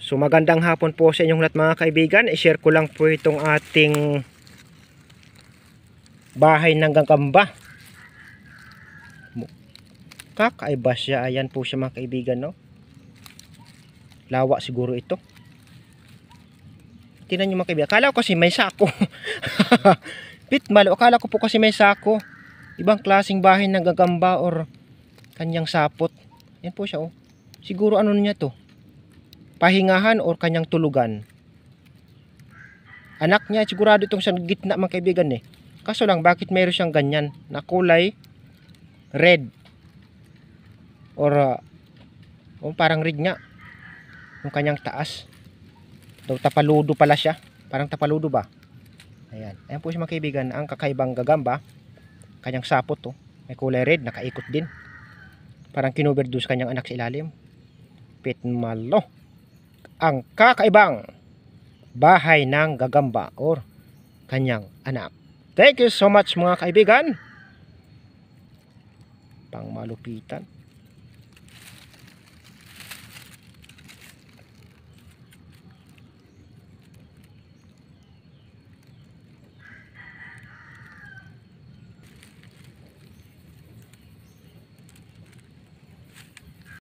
So magandang hapon po sa inyong lahat mga kaibigan. I-share ko lang po itong ating bahay ng gagamba. Kakaiba siya. Ayan po siya mga kaibigan, no? Lawa siguro ito. Tingnan nyo mga kaibigan. Akala ko kasi may sako. Pitmalo. Akala ko po kasi may sako. Ibang klaseng bahay ng gagamba or kanyang sapot. Ayan po siya, oh. Siguro ano niya to? Pahingahan or kanyang tulugan. Anak niya, sigurado itong sa gitna mga kaibigan eh. Kaso lang, bakit meron siyang ganyan na kulay red? Or parang red nga. Yung kanyang taas. Daw tapaludo pala siya. Parang tapaludo ba? Ayan. Ayan po siya mga kaibigan. Ang kakaibang gagamba. Kanyang sapot to. May kulay red. Nakaikot din. Parang kinuverdose kanyang anak sa ilalim. Pitmalo. Ang kakaibang bahay ng gagamba or kanyang anak. Thank you so much mga kaibigan. Pangmalupitan.